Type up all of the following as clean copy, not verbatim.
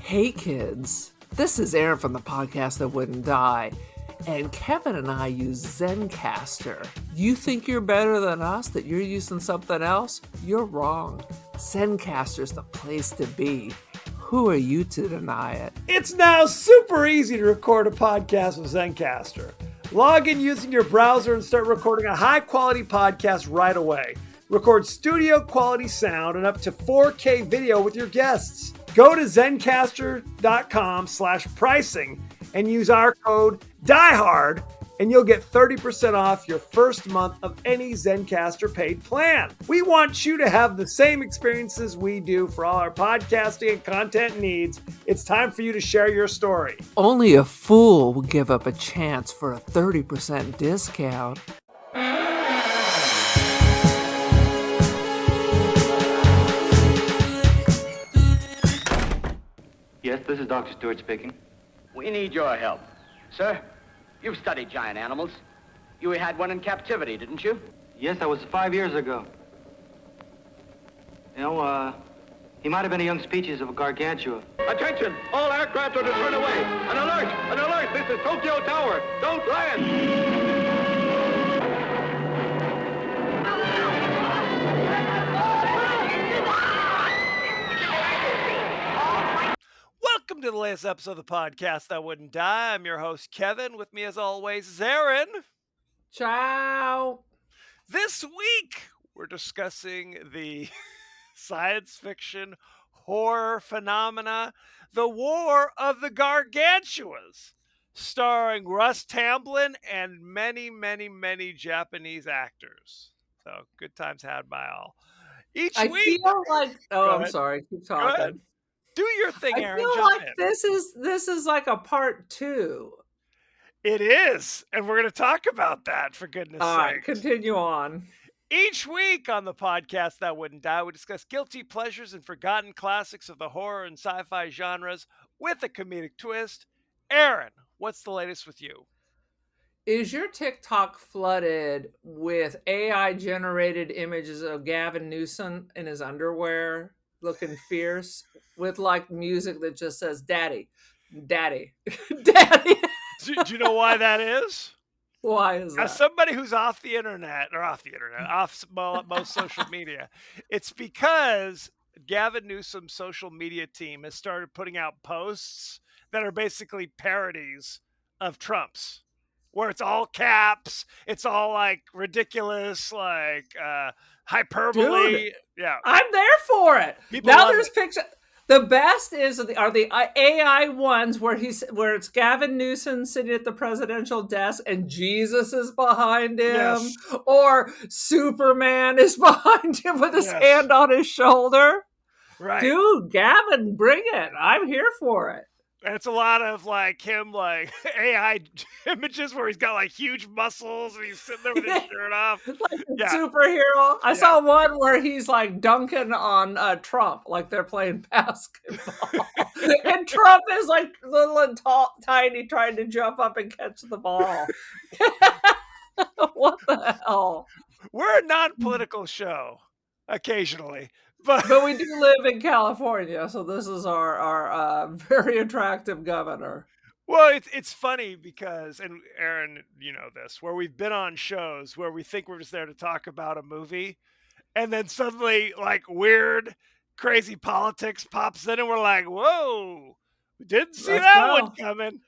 Hey kids, this is Aaron from the podcast That Wouldn't Die, and Kevin and I use Zencastr. You think you're better than us, that you're using something else? You're wrong. Zencastr's the place to be. Who are you to deny it? It's now super easy to record a podcast with Zencastr. Log in using your browser and start recording a high-quality podcast right away. Record studio-quality sound and up to 4K video with your guests. Go to zencastr.com/pricing and use our code DIEHARD and you'll get 30% off your first month of any Zencastr paid plan. We want you to have the same experiences we do for all our podcasting and content needs. It's time for you to share your story. Only a fool would give up a chance for a 30% discount. Yes, this is Dr. Stewart speaking. We need your help. Sir, you've studied giant animals. You had one in captivity, didn't you? Yes, that was 5 years ago. You know, he might have been a young species of a gargantua. Attention! All aircraft are to turn away. An alert! An alert! This is Tokyo Tower. Don't land! Welcome to the latest episode of the podcast That Wouldn't Die. I'm your host, Kevin. With me, as always, is Aaron. Ciao. This week, we're discussing the science fiction horror phenomena, The War of the Gargantuas, starring Russ Tamblyn and many, many, many Japanese actors. So, good times had by all. Each I week... feel like... Go I'm ahead. sorry. Keep Go ahead. talking. Do your thing, Aaron. I feel Jump like in. this is like a part 2. It is, and we're going to talk about that, for goodness All right, sake. continue on. Each week on the podcast That Wouldn't Die, we discuss guilty pleasures and forgotten classics of the horror and sci-fi genres with a comedic twist. Aaron, what's the latest with you? Is your TikTok flooded with AI-generated images of Gavin Newsom in his underwear, looking fierce, with like music that just says "Daddy, Daddy, Daddy"? Do you know why that is? Why is that? As somebody who's off most social media, it's because Gavin Newsom's social media team has started putting out posts that are basically parodies of Trump's, where it's all caps, it's all like ridiculous, like hyperbole. Dude, yeah, I'm there for it. People Now love there's it. pictures. The best are the AI ones where it's Gavin Newsom sitting at the presidential desk and Jesus is behind him, Yes. or Superman is behind him with his Yes. hand on his shoulder. Right. Dude, Gavin, bring it. I'm here for it. And it's a lot of like him, like AI images where he's got like huge muscles and he's sitting there with his shirt off. Like a Yeah. superhero. I saw one where he's like dunking on Trump, like they're playing basketball. And Trump is like little and tiny, trying to jump up and catch the ball. What the hell? We're a non-political show occasionally, but we do live in California, so this is our very attractive governor. well, it's funny because, and Aaron, you know this, where we've been on shows where we think we're just there to talk about a movie, and then suddenly like weird, crazy politics pops in, and we're like, whoa, we didn't see Let's that go. one coming.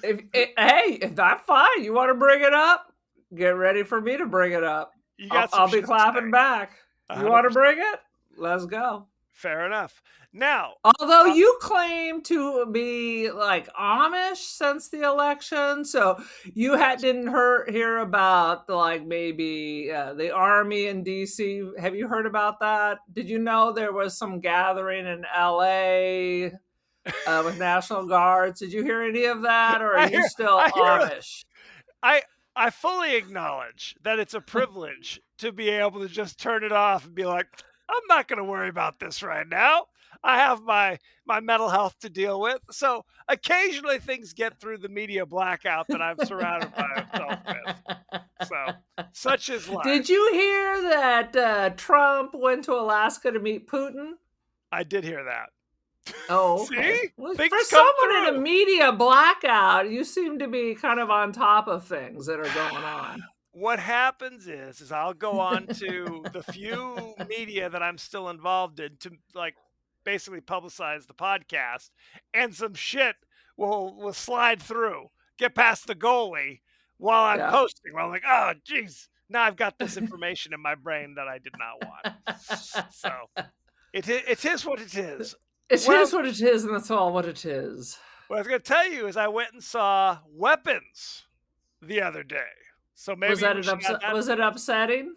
If that's fine, you want to bring it up? Get ready for me to bring it up. You got some I'll be shit to clapping say. back. You want to 100%. bring it? Let's go. Fair enough. Now, Although you claim to be like Amish since the election, so you didn't hear about like maybe the army in DC. Have you heard about that? Did you know there was some gathering in LA with National Guards? Did you hear any of that, or are you still Amish? I fully acknowledge that it's a privilege to be able to just turn it off and be like, I'm not going to worry about this right now. I have my mental health to deal with. So occasionally things get through the media blackout that I'm surrounded by myself with. So such is life. Did you hear that Trump went to Alaska to meet Putin? I did hear that. Oh, okay. See? Well, for Things come someone in a through. media blackout, you seem to be kind of on top of things that are going on. What happens is I'll go on to the few media that I'm still involved in to like basically publicize the podcast, and some shit will slide through, get past the goalie while I'm Yeah. posting. While I'm like, oh geez, now I've got this information in my brain that I did not want. So it is what it is. It What I, is what it is, and that's all what it is. what I was going to tell you is I went and saw Weapons the other day. So Was maybe that we an should add upset? that. Was it upsetting?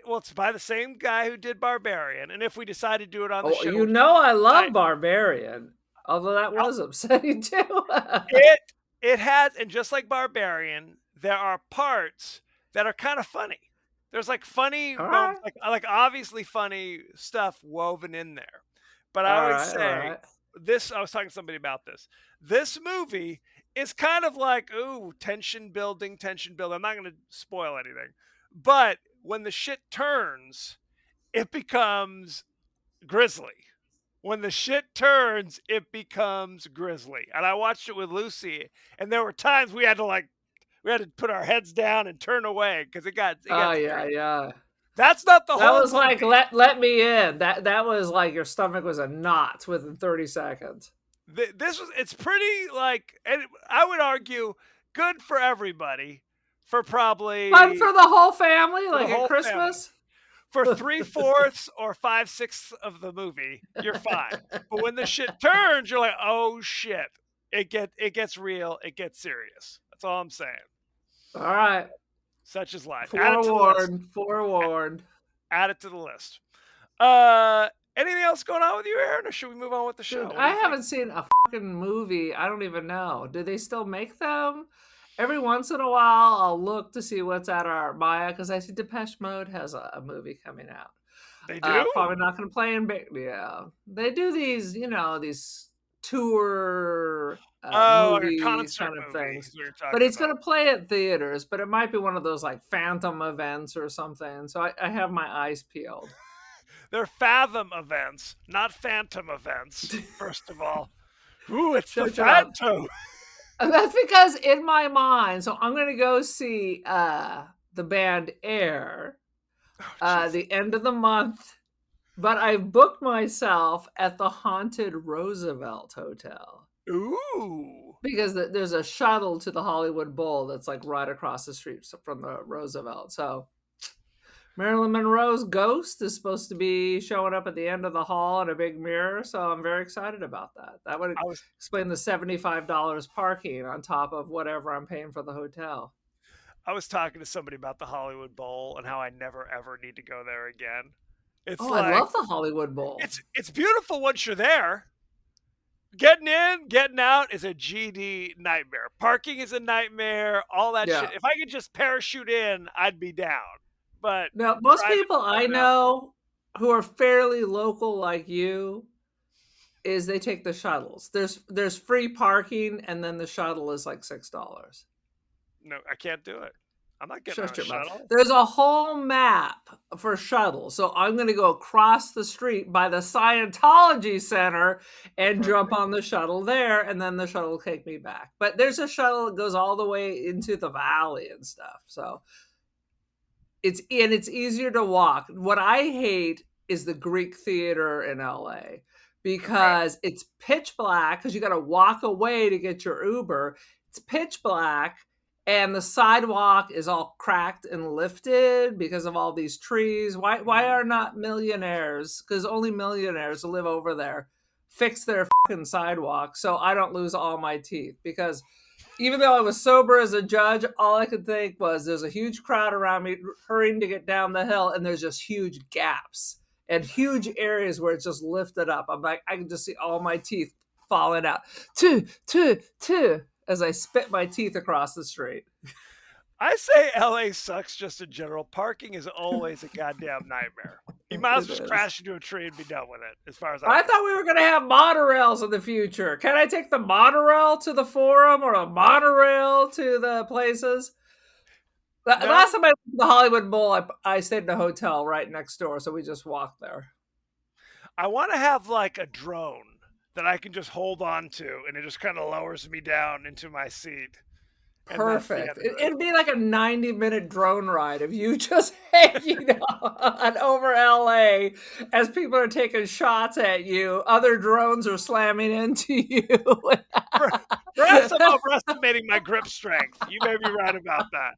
Well, it's by the same guy who did Barbarian, and if we decide to do it on the Oh, show, you know I I love Barbarian, although that I'll was upsetting too. it it has, and just like Barbarian, there are parts that are kind of funny. There's like funny All moments, right, like obviously funny stuff woven in there. But I all always right, all say right. this. I was talking to somebody about this. This movie is kind of like, ooh, tension building, tension building. I'm not going to spoil anything, but when the shit turns, it becomes grisly. When the shit turns, it becomes grisly. And I watched it with Lucy, and there were times we had to put our heads down and turn away because it Oh got yeah, serious. yeah. That's not the That whole was like movie. let me in. That was like your stomach was a knot within 30 seconds. It's pretty like, and I would argue good for everybody, for Fun probably for the whole family, for the like at whole family. Christmas. For 3/4 or 5/6 of the movie, you're fine. But when the shit turns, you're like, oh shit. It gets real, it gets serious. That's all I'm saying. All right, Such is life. Add it to the list. forewarned, forewarned. Add it to the list. Anything else going on with you, Aaron, or should we move on with the show? Dude, What do I you think? haven't seen a fucking movie. I don't even know. Do they still make them? Every once in a while, I'll look to see what's at our Maya because I see Depeche Mode has a movie coming out. They do? Probably not going to play in big. Yeah, they do these, these tour Oh, like a movies concert kind of movie things. is what you're But talking it's about. going to play at theaters. But it might be one of those like phantom events or something. So I have my eyes peeled. They're Fathom events, not Phantom events, first of all. Ooh, it's the Shut your mouth. Phantom. And that's because in my mind, so I'm gonna go see the band Air Oh, the end of the month, but I've booked myself at the haunted Roosevelt Hotel ooh. because there's a shuttle to the Hollywood Bowl that's like right across the street from the Roosevelt. So Marilyn Monroe's ghost is supposed to be showing up at the end of the hall in a big mirror, so I'm very excited about that. That would I was explain the $75 parking on top of whatever I'm paying for the hotel. I was talking to somebody about the Hollywood Bowl and how I never ever need to go there again. It's Oh, I like love the Hollywood Bowl. it's beautiful once you're there. Getting in, getting out is a GD nightmare. Parking is a nightmare. All that shit. Yeah. If I could just parachute in, I'd be down. But Now, most driving people I in and out, know who are fairly local like you is they take the shuttles. There's free parking and then the shuttle is like $6. no, I can't do it. I'm not getting on Shut a your mouth. shuttle. There's a whole map for shuttles. So I'm going to go across the street by the Scientology Center and jump Perfect. on the shuttle there, and then the shuttle will take me back. But there's a shuttle that goes all the way into the valley and stuff. So it's easier to walk. What I hate is the Greek theater in LA Okay. because it's pitch black because you got to walk away to get your Uber. It's pitch black and the sidewalk is all cracked and lifted because of all these trees. Why Mhm. are not millionaires, because only millionaires live over there, fix their fucking sidewalk so I don't lose all my teeth? Because even though I was sober as a judge, all I could think was there's a huge crowd around me hurrying to get down the hill, and there's just huge gaps and huge areas where it's just lifted up. I'm like, I can just see all my teeth falling out. Two, as I spit my teeth across the street. I say LA sucks just in general. Parking is always a goddamn nightmare. You might as It well just is. crash into a tree and be done with it, as far as I'm I concerned. thought we were going to have monorails in the future. Can I take the monorail to the forum or a monorail to the places? No, Last time I went to the Hollywood Bowl, I stayed in a hotel right next door, so we just walked there. I want to have like a drone that I can just hold on to, and it just kind of lowers me down into my seat, and that's the end Perfect. of it. It'd be like a 90-minute drone ride if you just hanging on over LA as people are taking shots at you. Other drones are slamming into you. Perhaps I'm overestimating my grip strength. You may be right about that.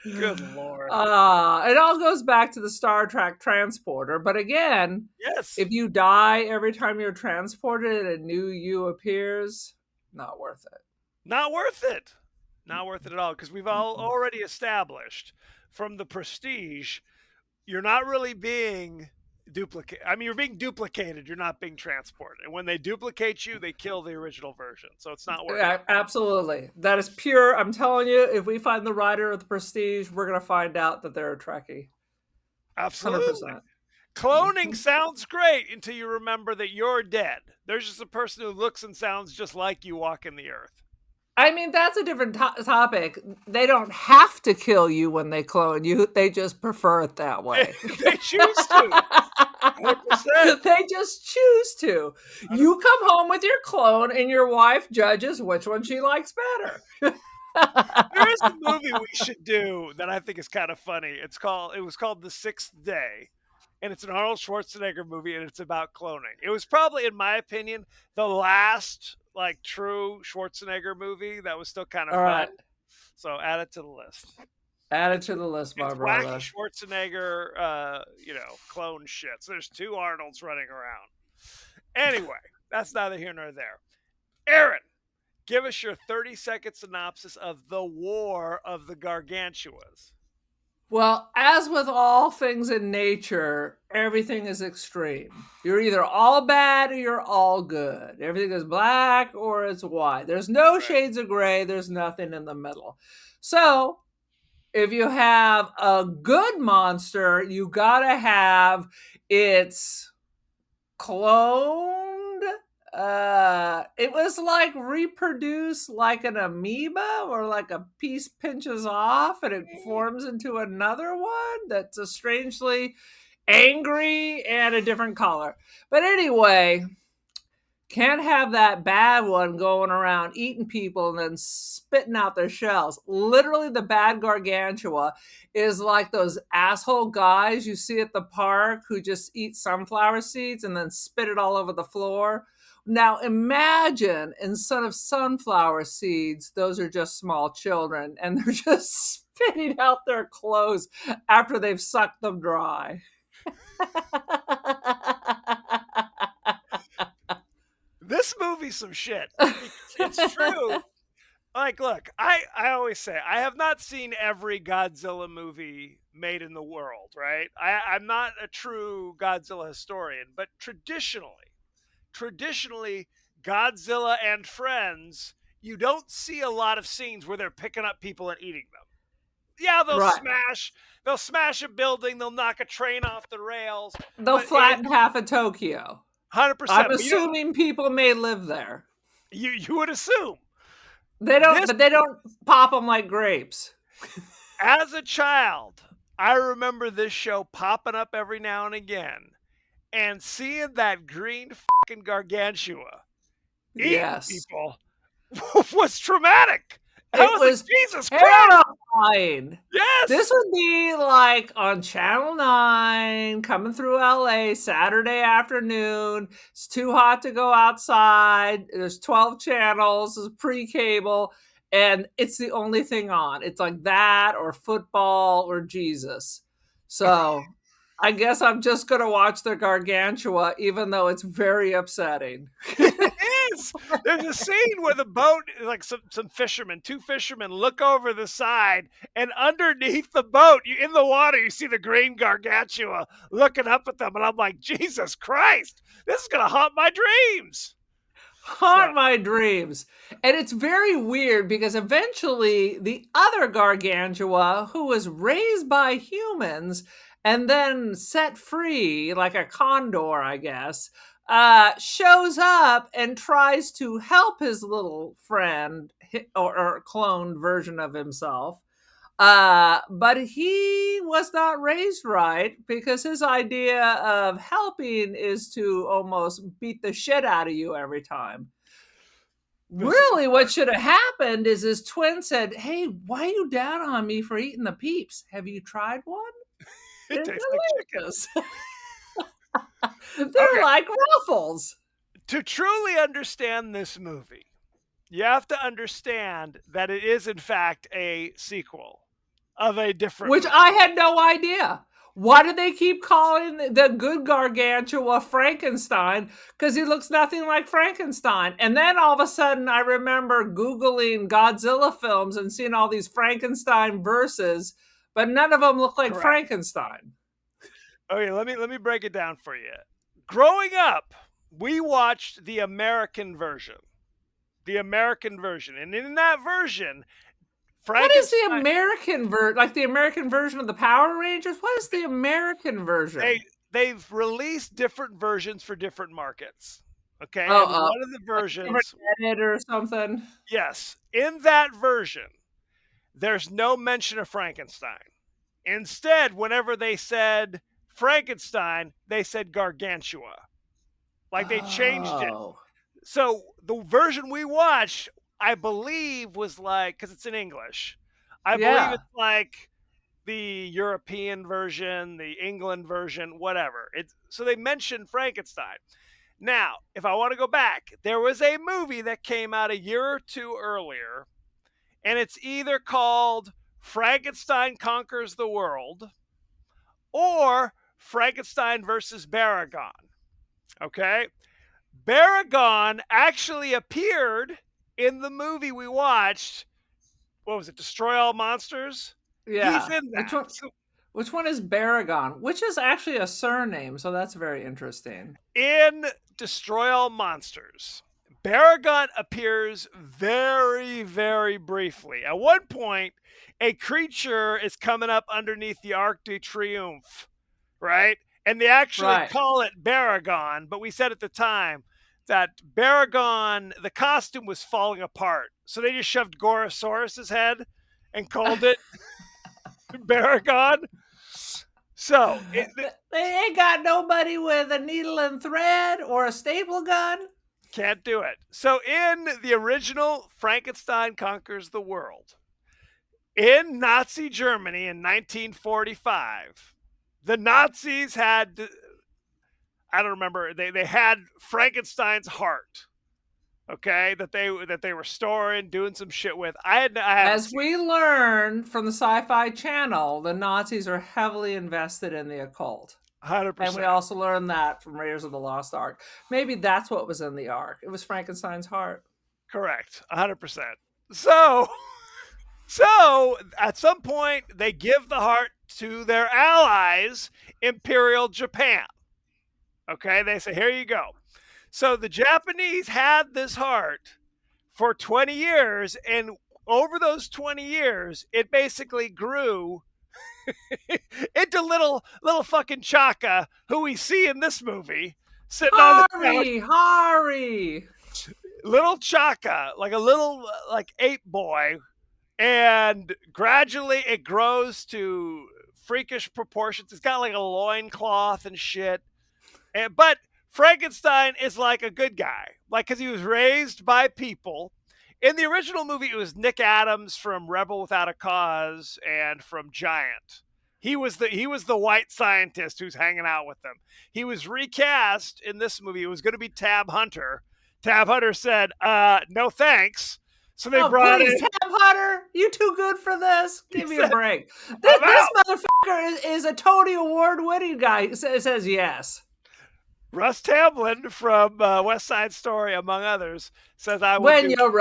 Good Lord. It all goes back to the Star Trek transporter. But again, Yes. if you die every time you're transported and a new you appears, not worth it. Not worth it. Not worth it at all, because we've all already established from the Prestige, you're not really being duplicated. I mean, you're being duplicated. You're not being transported. And when they duplicate you, they kill the original version. So it's not worth it. Absolutely. That is pure. I'm telling you, if we find the writer of the Prestige, we're going to find out that they're a Trekkie. Absolutely. 100%. Cloning sounds great until you remember that you're dead. There's just a person who looks and sounds just like you walking the earth. I mean, that's a different topic. They don't have to kill you when they clone you. They just prefer it that way. They choose to. 100%. They just choose to. You come home with your clone and your wife judges which one she likes better. There is a movie we should do that I think is kind of funny. It was called The Sixth Day, and it's an Arnold Schwarzenegger movie, and it's about cloning. It was probably, in my opinion, the last like true Schwarzenegger movie that was still kind of All fun. right. So add it to the list. Add it to the list, my It's brother. wacky Schwarzenegger, clone shit. So there's two Arnolds running around. Anyway, that's neither here nor there. Aaron, give us your 30-second synopsis of The War of the Gargantuas. Well, as with all things in nature, everything is extreme. You're either all bad or you're all good. Everything is black or it's white. There's no shades of gray. There's nothing in the middle. So if you have a good monster, you gotta have its cloned. It was like reproduced like an amoeba, or like a piece pinches off and it forms into another one that's a strangely angry and a different color. But anyway, can't have that bad one going around eating people and then spitting out their shells. Literally, the bad Gargantua is like those asshole guys you see at the park who just eat sunflower seeds and then spit it all over the floor. Now imagine instead of sunflower seeds, those are just small children and they're just spitting out their clothes after they've sucked them dry. This movie's some shit. It's true. Like, look, I always say I have not seen every Godzilla movie made in the world, right? I'm not a true Godzilla historian, but traditionally, Godzilla and friends, you don't see a lot of scenes where they're picking up people and eating them. Yeah, they'll smash a building, they'll knock a train off the rails. They'll flatten half of Tokyo. 100%. I'm assuming people may live there. You would assume. They don't, but they don't pop them like grapes. As a child, I remember this show popping up every now and again and seeing that green fucking Gargantua eating people was traumatic. I was like, Jesus terrifying. Christ. Yes. This would be like on Channel 9, coming through LA Saturday afternoon. It's too hot to go outside. There's 12 channels, there's pre-cable, and it's the only thing on. It's like that or football or Jesus. So I guess I'm just going to watch the Gargantua, even though it's very upsetting. It is. There's a scene where the boat, like some fishermen, two fishermen look over the side, and underneath the boat, in the water, you see the green Gargantua looking up at them. And I'm like, Jesus Christ, this is going to haunt my dreams. Haunt my dreams. And it's very weird because eventually the other Gargantua, who was raised by humans and then set free like a condor, I guess, shows up and tries to help his little friend or cloned version of himself. But he was not raised right because his idea of helping is to almost beat the shit out of you every time. This is Really, what should have happened is his twin said, "Hey, why are you down on me for eating the peeps? Have you tried one? it They're tastes like chicken. delicious." Okay, They're like Ruffles. to truly understand this movie, you have to understand that it is in fact a sequel of a different Which movie. I had no idea. Why do they keep calling the good Gargantua Frankenstein? Because he looks nothing like Frankenstein. And then all of a sudden, I remember Googling Godzilla films and seeing all these Frankenstein verses, but none of them look like Correct. Frankenstein. Okay, let me break it down for you. Growing up, we watched the American version. The American version. And in that version, What is the Frankenstein American version? Like the American version of the Power Rangers? What is the American version? they've released different versions for different markets. Okay? And Oh, one of the like a different versions, edit or something. yes, in that version, there's no mention of Frankenstein. Instead, whenever they said Frankenstein, they said Gargantua. Like they changed it. Oh, So the version we watched, I believe, was like, because it's in English, I believe yeah. it's like the European version, the England version, whatever. It's so they mentioned Frankenstein. Now, if I want to go back, there was a movie that came out a year or two earlier, and it's either called Frankenstein Conquers the World or Frankenstein versus Baragon. Okay? Baragon actually appeared in the movie we watched. What was it? Destroy All Monsters? He's Yeah. in Which that. one? So Which one is Baragon? Which is actually a surname, so that's very interesting. in Destroy All Monsters, Baragon appears very, very briefly. At one point, a creature is coming up underneath the Arc de Triomphe, right? And they actually Right. call it Baragon, but we said at the time that Baragon, the costume was falling apart. So they just shoved Gorosaurus's head and called it Baragon. So They ain't got nobody with a needle and thread or a staple gun. can't do it. So in the original Frankenstein Conquers the World, in Nazi Germany in 1945, the Nazis had, I don't remember, they had Frankenstein's heart. Okay, that they were storing, doing some shit with. I haven't As seen we learned from the Sci-Fi Channel, the Nazis are heavily invested in the occult. it 100%. And we also learned that from Raiders of the Lost Ark. Maybe that's what was in the Ark. It was Frankenstein's heart. Correct, 100%. So so at some point they give the heart to their allies, Imperial Japan. Okay, they say, here you go. So the Japanese had this heart for 20 years, and over those 20 years, it basically grew into little fucking Chaka, who we see in this movie, sitting on the couch. Hari! Little Chaka, like a little like ape boy, and gradually it grows to freakish proportions. It's got like a loincloth and shit. But Frankenstein is like a good guy, like because he was raised by people. In the original movie, it was Nick Adams from Rebel Without a Cause and from Giant. He was the white scientist who's hanging out with them. He was recast in this movie. It was going to be Tab Hunter. Tab Hunter said, "No thanks." So they Oh, brought please, in. Tab Hunter, you too good for this? Give me a said, break. "I'm This out." motherfucker is a Tony Award-winning guy. He says yes. Russ Tamblyn from West Side Story, among others, says, "I will When do." you're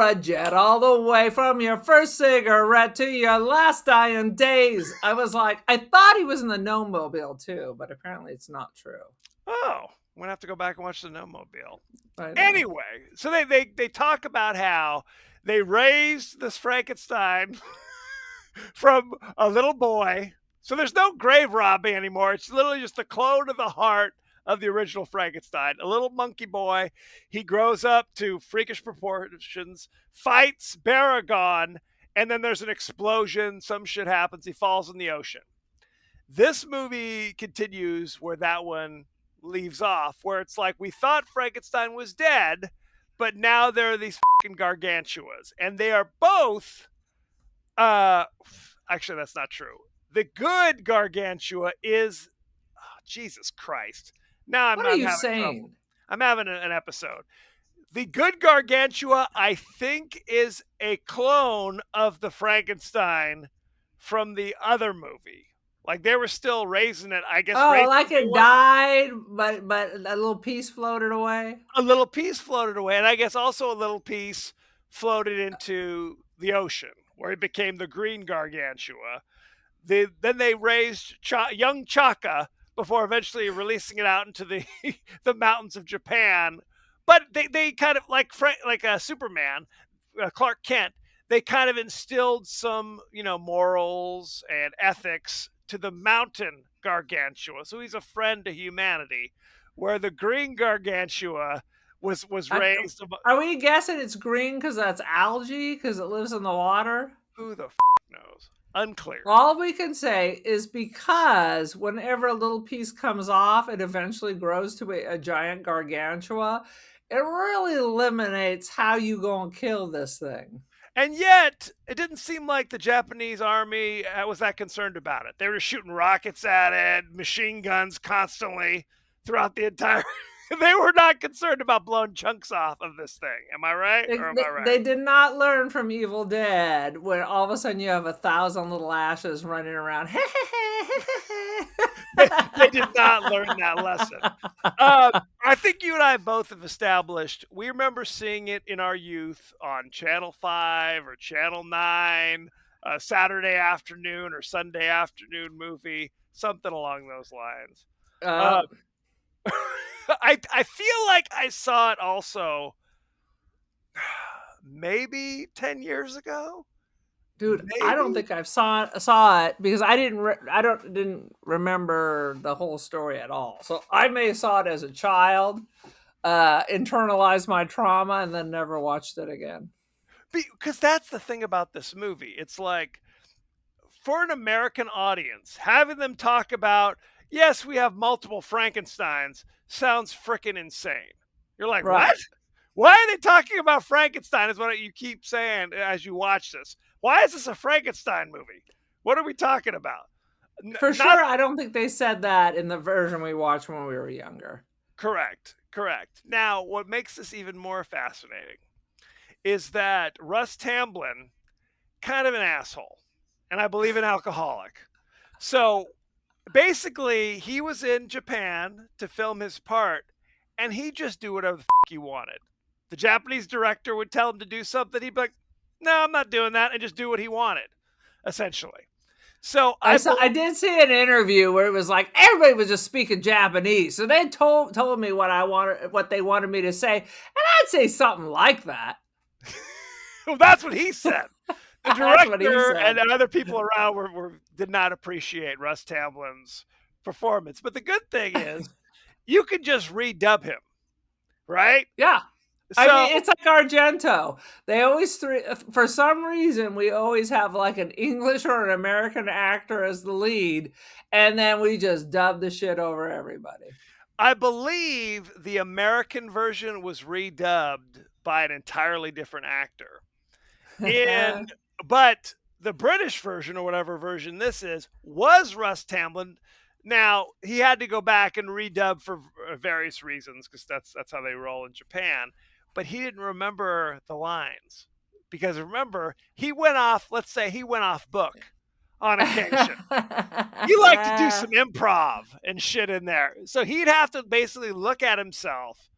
a jet all the way from your first cigarette to your last dying days. I was like, I thought he was in the No Mobile too, but apparently it's not true. Oh, I'm gonna have to go back and watch the No Mobile. I know. Anyway, so they talk about how they raised this Frankenstein from a little boy. So there's no grave robbing anymore. It's literally just the clone of the heart of the original Frankenstein. A little monkey boy. He grows up to freakish proportions, fights Baragon, and then there's an explosion, some shit happens, he falls in the ocean. This movie continues where that one leaves off, where it's like we thought Frankenstein was dead, but now there are these fucking gargantuas, and they are both. Uh, Actually, that's not true. The good gargantua is, oh, Jesus Christ. Now What are I'm you having trouble. saying? I'm having an episode. The good gargantua, I think, is a clone of the Frankenstein from the other movie. Like they were still raising it, I guess, Oh, raising like the new it one. died, but a little piece floated away. A little piece floated away, and I guess also a little piece floated into the ocean, where it became the green gargantua. Then they raised young Chaka before eventually releasing it out into the the mountains of Japan. But they kind of like Superman, Clark Kent. They kind of instilled some morals and ethics to the mountain gargantua. So he's a friend to humanity, where the green gargantua was I, raised. are we guessing it's green because that's algae because it lives in the water? Who the knows? Unclear. All we can say is because whenever a little piece comes off, it eventually grows to a giant gargantua. It really eliminates how you gonna kill this thing. And yet, it didn't seem like the Japanese army was that concerned about it. They were shooting rockets at it, machine guns constantly throughout the entire. They were not concerned about blowing chunks off of this thing. Am I right, They, or am they, I right? they did not learn from Evil Dead when all of a sudden you have 1,000 little ashes running around. They did not learn that lesson. I think you and I both have established we remember seeing it in our youth on Channel 5 or Channel 9, Saturday afternoon or Sunday afternoon movie, something along those lines. uh, I feel like I saw it also maybe 10 years ago. Dude, I don't Maybe. think I've saw it because I didn't remember the whole story at all. So I may have saw it as a child, internalized my trauma, and then never watched it again. Because that's the thing about this movie. It's like, for an American audience, having them talk about, yes, we have multiple Frankensteins, sounds freaking insane. You're like, what? Right. Why are they talking about Frankenstein? Is what you keep saying as you watch this. Why is this a Frankenstein movie? What are we talking about? For Not sure, I don't think they said that in the version we watched when we were younger. correct. Correct. Now, what makes this even more fascinating is that Russ Tamblyn, kind of an asshole, and I believe an alcoholic. So basically, he was in Japan to film his part, and he just do whatever the he wanted. The Japanese director would tell him to do something, he'd be like, "No, I'm not doing that," and just do what he wanted, essentially. So I did see an interview where it was like everybody was just speaking Japanese, so they told me what they wanted me to say, and I'd say something like that. well, that's what he said. The That's what he director said. and other people around did not appreciate Russ Tamblyn's performance. But the good thing is, you can just redub him, right? Yeah. I So mean, it's like Argento. They always for some reason we always have like an English or an American actor as the lead, and then we just dub the shit over everybody. I believe the American version was redubbed by an entirely different actor. And but the British version, or whatever version this is, was Russ Tamblyn. Now he had to go back and redub for various reasons, because that's how they roll in Japan. But he didn't remember the lines, because remember, he went off. Let's say he went off book on occasion. He liked to do some improv and shit in there, so he'd have to basically look at himself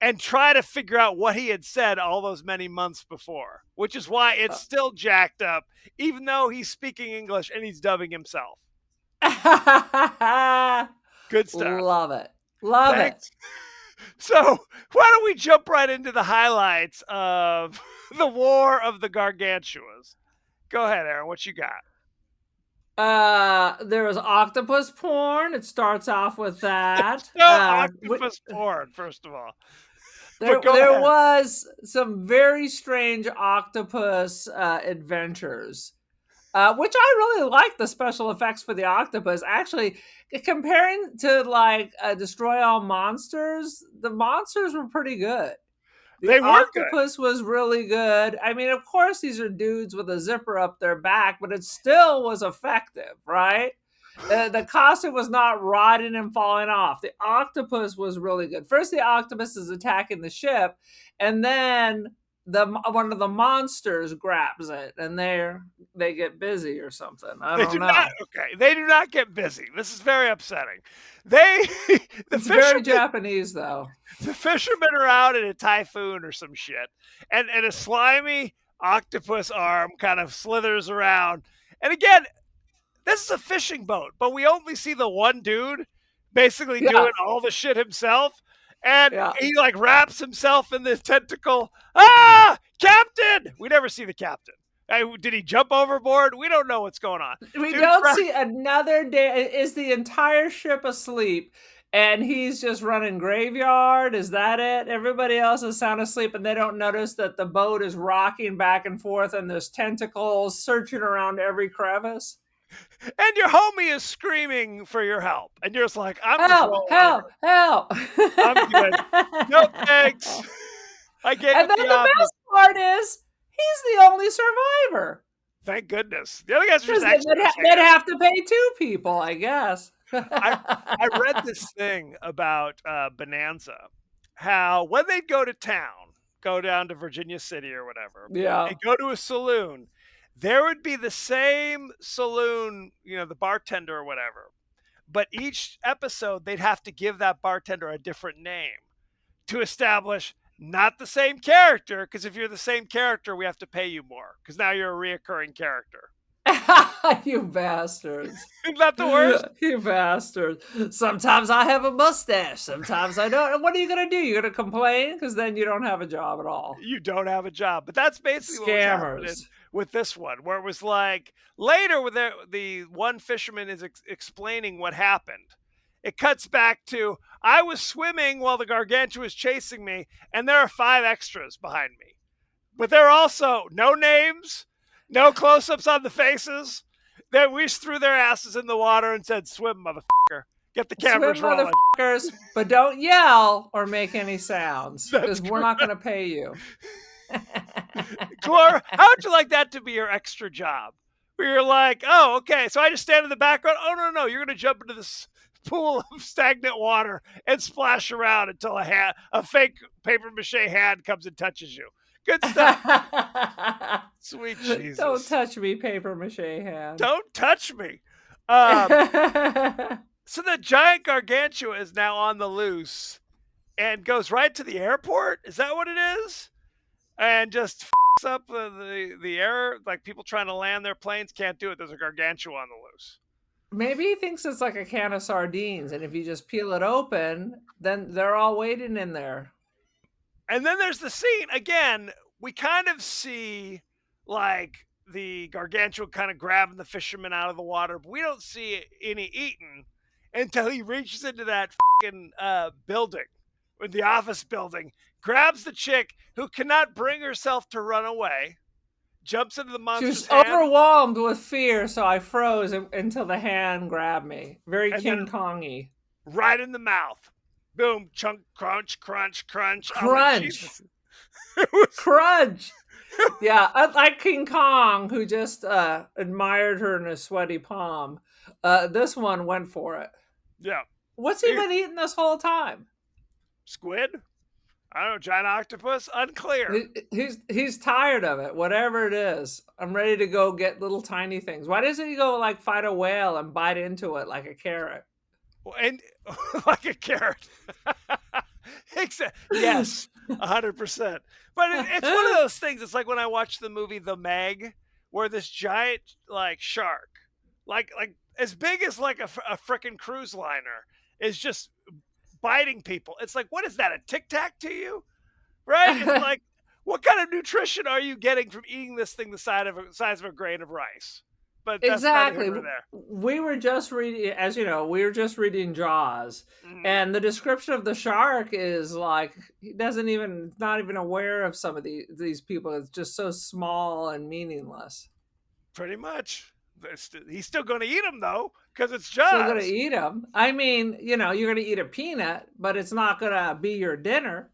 and try to figure out what he had said all those many months before, which is why it's still jacked up, even though he's speaking English and he's dubbing himself. Good stuff. Love it. Love Thanks. it. So why don't we jump right into the highlights of the War of the Gargantuas? Go ahead, Aaron. What you got? There was octopus porn. It starts off with that. No octopus porn, first of all. But go There ahead. was some very strange octopus adventures, which I really like the special effects for the octopus. Actually, comparing to like Destroy All Monsters, the monsters were pretty good. The They were good. octopus was really good. I mean, of course, these are dudes with a zipper up their back, but it still was effective, right? The costume was not rotting and falling off. The octopus was really good. First, the octopus is attacking the ship, and then one of the monsters grabs it, and they get busy or something. I They don't do not. know. Okay, they do not get busy. This is very upsetting. They, the It's very fishermen, Japanese, though. the fishermen are out in a typhoon or some shit, and a slimy octopus arm kind of slithers around. And again, this is a fishing boat, but we only see the one dude basically Yeah, doing all the shit himself. And yeah. he like wraps himself in this tentacle. Ah, Captain! We never see the captain. Did he jump overboard? We don't know what's going on. We Dude, don't see another day. Is the entire ship asleep? And he's just running graveyard. Is that it? Everybody else is sound asleep, and they don't notice that the boat is rocking back and forth, and there's tentacles searching around every crevice. and your homie is screaming for your help, and you're just like, I'm just Help! rolling Help! over. Help! I'm good. No thanks. I gave And it then the the obvious. best part is he's the only survivor. Thank goodness. The other guys are just Because extras they'd here. have to pay two people, I guess. I read this thing about Bonanza, how when they'd go to town, go down to Virginia City or whatever, Yeah. and go to a saloon, there would be the same saloon, the bartender or whatever. But each episode, they'd have to give that bartender a different name to establish not the same character. Because if you're the same character, we have to pay you more because now you're a reoccurring character. You bastards. Isn't that the worst? You bastards. Sometimes I have a mustache. Sometimes I don't. What are you going to do? You're going to complain? Because then you don't have a job at all. You don't have a job. But that's basically what was happening Scammers. with this one, where it was like later when the one fisherman is explaining what happened. It cuts back to, I was swimming while the Gargantua was chasing me, and there are 5 extras behind me. But there are also no names, no close-ups on the faces. They just threw their asses in the water and said, swim, motherfucker. Get the cameras Swim, rolling. motherfuckers, but don't yell or make any sounds because That's we're not going to pay you. Clara, how would you like that to be your extra job? Where you're like, oh, okay, so I just stand in the background. Oh, no, you're going to jump into this pool of stagnant water and splash around until a fake paper mache hand comes and touches you. Good stuff. Sweet Jesus. Don't touch me, paper mache hand. Don't touch me. So the giant Gargantua is now on the loose and goes right to the airport. Is that what it is? And just f***s up the air. Like people trying to land their planes can't do it. There's a Gargantua on the loose. Maybe he thinks it's like a can of sardines, and if you just peel it open, then they're all waiting in there. And then there's the scene again. We kind of see like the Gargantua kind of grabbing the fisherman out of the water, but we don't see any eating until he reaches into that fucking building, the office building, grabs the chick who cannot bring herself to run away, jumps into the She monster's was hand. overwhelmed with fear, so I froze until the hand grabbed me. Very And King then- Kong-y. Right in the mouth. Boom, chunk, crunch, crunch, crunch. I'm like, Crunch. Jesus. It was- Crunch. Yeah, like King Kong, who just admired her in a sweaty palm. This one went for it. yeah. What's he been eating this whole time? Squid? I don't know, giant octopus? Unclear. He's tired of it, whatever it is. I'm ready to go get little tiny things. Why doesn't he go like fight a whale and bite into it like a carrot? And like a carrot. Yes, 100%. But it's one of those things. It's like when I watched the movie The Meg, where this giant like shark, like as big as like a frickin' cruise liner, is just biting people. It's like, what is that? A Tic Tac to you, right? It's like, what kind of nutrition are you getting from eating this thing the size of a grain of rice? but that's neither here Exactly. nor there. We were just reading, as you know, we were just reading Jaws, Mhm. and the description of the shark is like he doesn't even not even aware of some of these people. It's just so small and meaningless. Pretty much. He's still going to eat them though, because it's Still gonna Jaws. eat them. I mean, you're gonna eat a peanut, but it's not gonna be your dinner.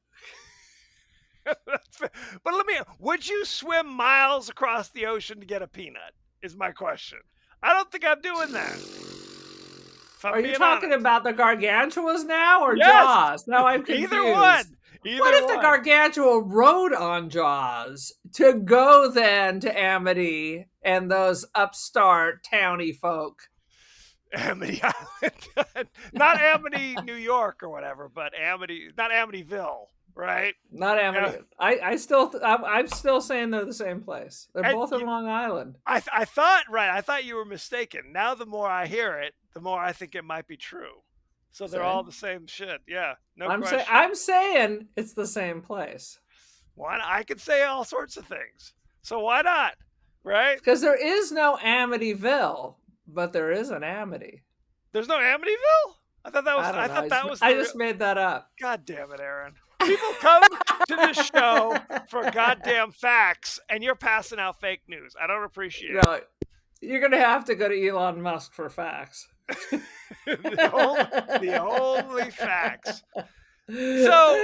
But would you swim miles across the ocean to get a peanut? Is my question. I don't think I'm doing that. If Are I'm you being talking honest. about the Gargantuas now or Yes, Jaws? Now I'm either confused. one. What Either if the one. Gargantua rode on Jaws to go then to Amity and those upstart towny folk? Amity Island, not Amity, New York or whatever, but Amity, not Amityville, right? Not Yeah. Amity. I'm still saying they're the same place. They're And both in Long Island. I thought right. I thought you were mistaken. Now the more I hear it, the more I think it might be true. So they're See? all the same shit. Yeah, no I'm saying question. I'm saying it's the same place. Why not? I could say all sorts of things. So why not? Right? Because there is no Amityville, but there is an Amity. There's no Amityville? I don't I know. thought that was I the real. just made that up. God damn it, Aaron. People come to this show for goddamn facts, and you're passing out fake news. I don't appreciate No, you're gonna have to go to Elon Musk for facts. it. the only facts. So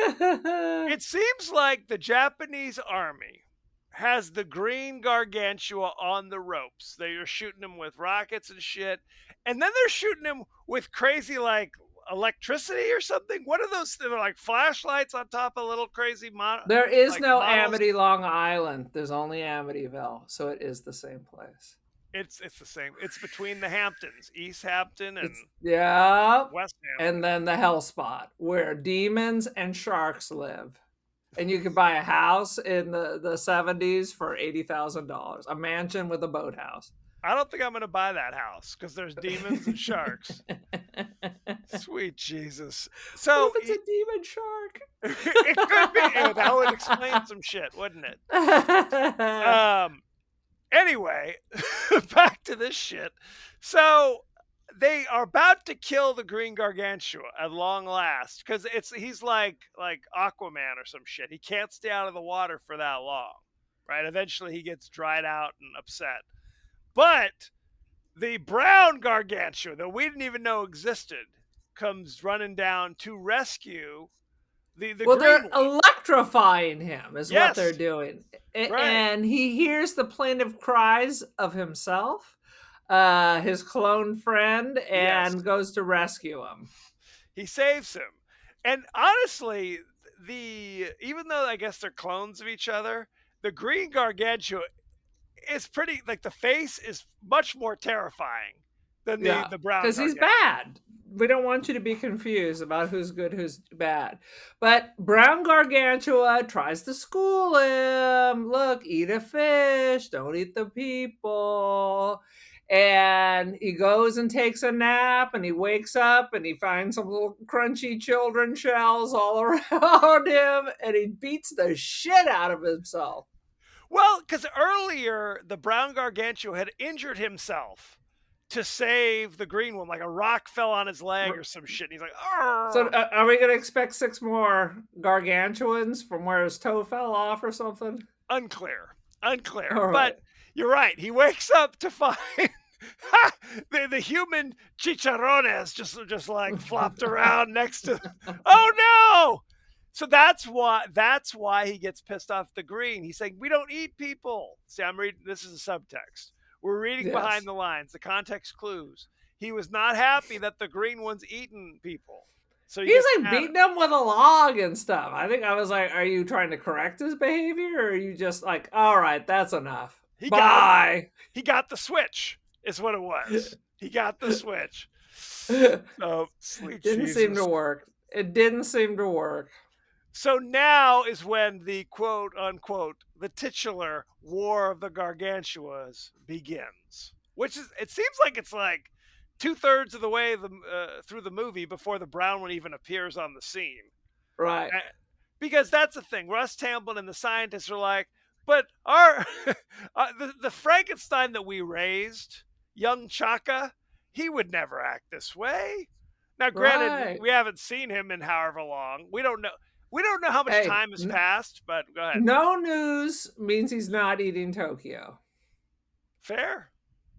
it seems like the Japanese army has the green Gargantua on the ropes. They are shooting him with rockets and shit, and then they're shooting him with crazy like electricity or something. What are those? They're like flashlights on top of little crazy There is like no models. Amity Long Island. There's only Amityville, so it is the same place. It's the same. It's between the Hamptons, East Hampton and Yeah, West Hampton. and then the Hell Spot where demons and sharks live. And you could buy a house in the 70s for $80,000, a mansion with a boathouse. I don't think I'm going to buy that house because there's demons and sharks. Sweet Jesus. So what if it's a demon shark? it could be. That would explain some shit, wouldn't it? Anyway, back to this shit. So they are about to kill the Green Gargantua at long last because he's like Aquaman or some shit. He can't stay out of the water for that long, right? Eventually, he gets dried out and upset. But the brown Gargantua that we didn't even know existed comes running down to rescue the Well, green they're one. electrifying him, is what they're Yes. doing. Right. And he hears the plaintive cries of himself, his clone friend, and Yes. goes to rescue him. He saves him. And honestly, even though I guess they're clones of each other, the green Gargantua is pretty like the face is much more terrifying than Yeah, the brown because he's Gargantua. bad. We don't want you to be confused about who's good, who's bad. But Brown Gargantua tries to school him. Look, eat a fish, don't eat the people. And he goes and takes a nap, and he wakes up and he finds some little crunchy children shells all around him, and he beats the shit out of himself. Well, because earlier the brown Gargantua had injured himself to save the green one, like a rock fell on his leg or some shit. And he's like, "Arr!" So are we going to expect 6 more Gargantuans from where his toe fell off or something? Unclear. All right. But you're right. He wakes up to find the human chicharrones just like flopped around next to. Oh no! So that's why he gets pissed off the green. He's saying we don't eat people. See, I'm reading. This is a subtext. We're reading Yes. behind the lines, the context clues. He was not happy that the green one's eating people. So He's like beating him with a log and stuff. I think I was like, are you trying to correct his behavior, or are you just like, all right, that's enough. Bye. He got the switch, is what it was. He got the switch. So sweet Didn't Jesus. seem to work. It didn't seem to work. So now is when the quote unquote the titular War of the Gargantuas begins, which is it seems like it's like 2/3 of the way through the movie before the brown one even appears on the scene. Right. Because that's the thing. Russ Tamblyn and the scientists are like, but our the Frankenstein that we raised young Chaka, he would never act this way. Now, granted, Right. we haven't seen him in however long. We don't know. We don't know how much Hey, time has passed, but go ahead. no news means he's not eating Tokyo. Fair.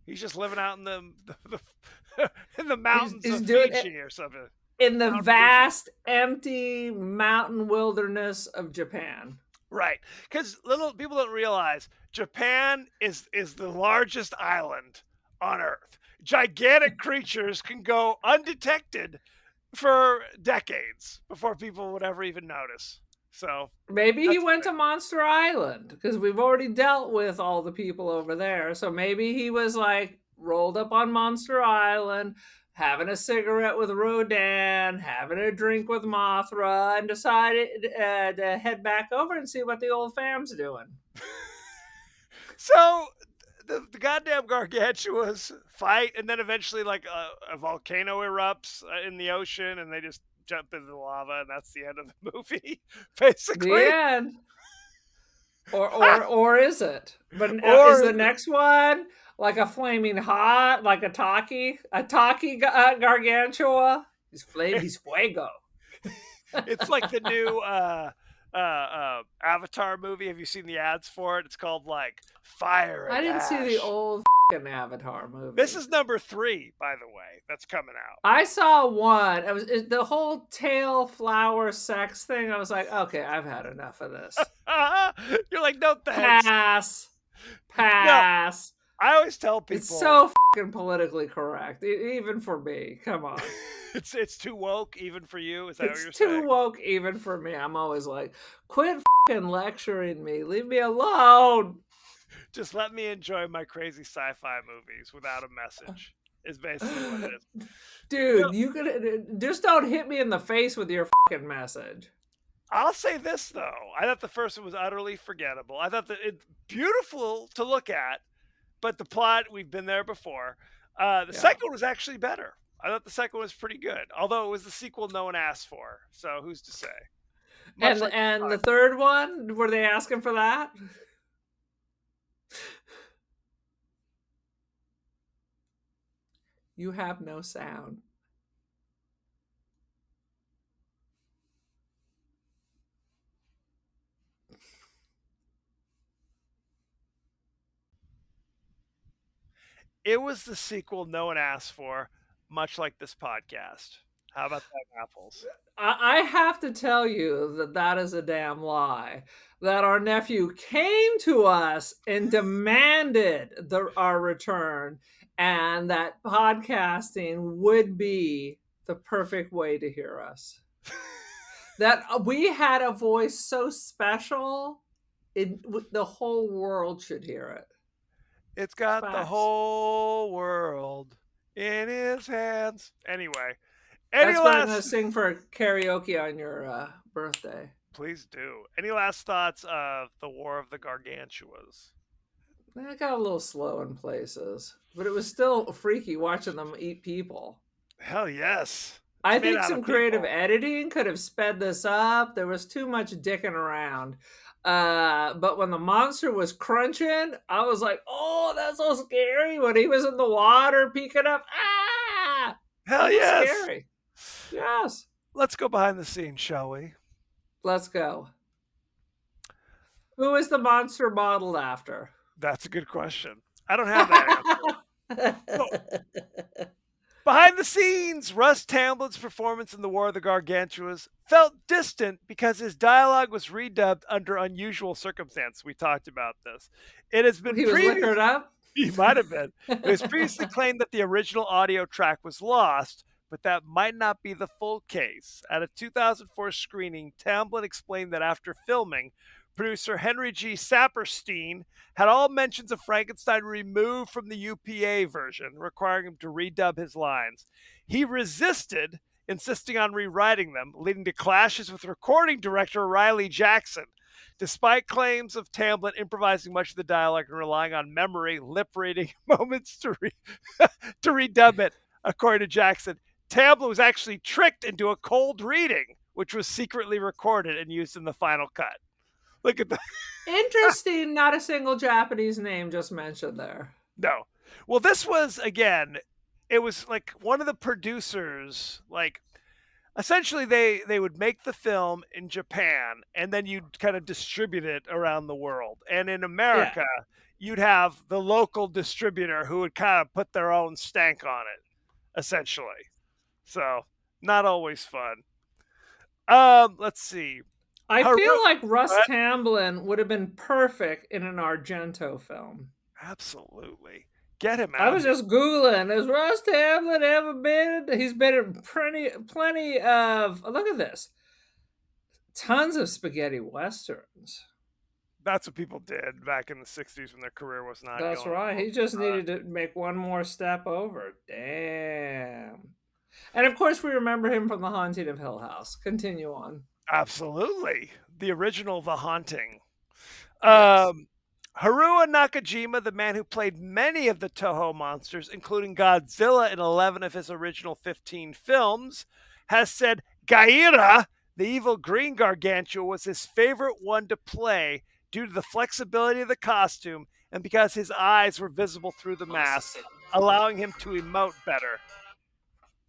He's just living out in in the He's, mountains he's of doing it Fiji or something. in the Mount Fuji. vast, empty mountain wilderness of Japan. Right, because little people don't realize Japan is the largest island on Earth. Gigantic creatures can go undetected for decades before people would ever even notice. So Maybe he that's went fair. to Monster Island because we've already dealt with all the people over there. So maybe he was like rolled up on Monster Island, having a cigarette with Rodan, having a drink with Mothra, and decided to head back over and see what the old fam's doing. So the goddamn gargantuas fight, and then eventually like a volcano erupts in the ocean, and they just jump into the lava, and that's the end of the movie, basically. The end. Or is it? But Or is the next one like a flaming hot, like a Taki Gargantua? He's fuego. it's like the new Avatar movie. Have you seen the ads for it? It's called like Fire and I didn't see the Ash. old Avatar movie. This is number 3, by the way, that's coming out. I saw one. It was the whole tail flower sex thing. I was like, okay, I've had enough of this. You're like, no thanks. Pass. I always tell people It's so fucking politically correct, even for me. Come on. it's too woke even for you. Is that what you're It's too saying? woke even for me. I'm always like, quit fucking lecturing me. Leave me alone. Just let me enjoy my crazy sci-fi movies without a message. Is basically what it is. Dude, you could just don't hit me in the face with your fucking message. I'll say this though. I thought the first one was utterly forgettable. I thought that it's beautiful to look at, but the plot, we've been there before. The second one was actually better. I thought the second one was pretty good, although it was the sequel no one asked for. So who's to say? And the third one, were they asking for that? You have no sound. It was the sequel no one asked for, much like this podcast. How about that, apples? I have to tell you that is a damn lie. That our nephew came to us and demanded our return, and that podcasting would be the perfect way to hear us. That we had a voice so special, the whole world should hear it. It's got the whole world in his hands. Anyway. That's what I'm going to sing for karaoke on your birthday. Please do. Any last thoughts of the War of the Gargantuas? I got a little slow in places, but it was still freaky watching them eat people. Hell yes. I think some creative editing could have sped this up. There was too much dicking around. But when the monster was crunching, I was like, oh, that's so scary. When he was in the water peeking up, hell yes. Scary. Yes. Let's go behind the scenes, shall we? Let's go. Who is the monster modeled after? That's a good question. I don't have that answer. So, behind the scenes, Russ Tamblin's performance in The War of the Gargantuas felt distant because his dialogue was redubbed under unusual circumstances. We talked about this. It has been he was liquored up? He might have been. It was previously claimed that the original audio track was lost, but that might not be the full case. At a 2004 screening, Tamblyn explained that after filming, producer Henry G. Saperstein had all mentions of Frankenstein removed from the UPA version, requiring him to redub his lines. He resisted, insisting on rewriting them, leading to clashes with recording director Riley Jackson. Despite claims of Tamblyn improvising much of the dialogue and relying on memory, lip-reading moments to redub it, according to Jackson, Tamblyn was actually tricked into a cold reading, which was secretly recorded and used in the final cut. Look at that. Interesting. Not a single Japanese name just mentioned there. No. Well, this was again, it was like one of the producers, like essentially they would make the film in Japan and then you'd kind of distribute it around the world. And in Yeah. America, you'd have the local distributor who would kind of put their own stank on it, essentially. So, not always fun. Let's see. I Haru- feel like Russ what? Tamblyn would have been perfect in an Argento film. Absolutely. Get him I out was here. just Googling, has Russ Tamblyn ever been? He's been in plenty of, look at this, tons of spaghetti westerns. That's what people did back in the 60s when their career was not That's going right. well. He just needed to make one more step over. Damn. And of course, we remember him from The Haunting of Hill House. Continue on. Absolutely. The original The Haunting. Yes. Haruo Nakajima, the man who played many of the Toho monsters, including Godzilla in 11 of his original 15 films, has said Gaira, the evil green Gargantua, was his favorite one to play due to the flexibility of the costume and because his eyes were visible through the mask, allowing him to emote better.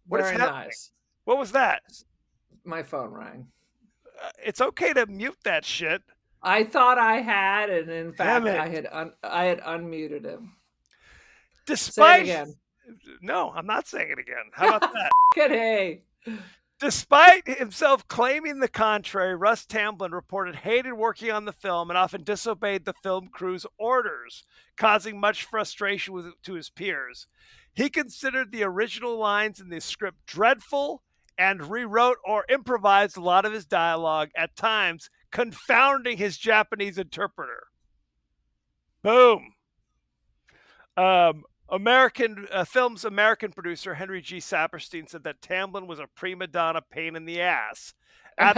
What is Very happening? nice. What was that? My phone rang. It's okay to mute that shit. I thought I had, and in Damn fact, it. I had unmuted him. Say it Despite again. No, I'm not saying it again. How about that? Good hey. Despite himself claiming the contrary, Russ Tamblyn reported hated working on the film and often disobeyed the film crew's orders, causing much frustration to his peers. He considered the original lines in the script dreadful and rewrote or improvised a lot of his dialogue, at times confounding his Japanese interpreter. Boom. Film's American producer Henry G. Saperstein said that Tamblyn was a prima donna pain in the ass. At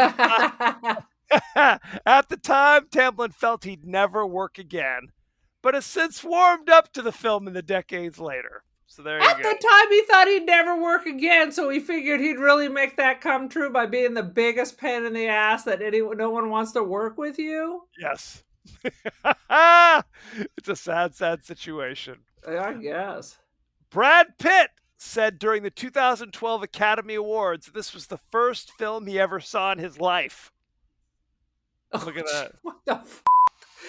the time, Tamblyn felt he'd never work again, but has since warmed up to the film in the decades later. So there you At go. the time, he thought he'd never work again, so he figured he'd really make that come true by being the biggest pain in the ass that no one wants to work with you. Yes. It's a sad, sad situation. I guess. Brad Pitt said during the 2012 Academy Awards this was the first film he ever saw in his life. Look at that. What the f?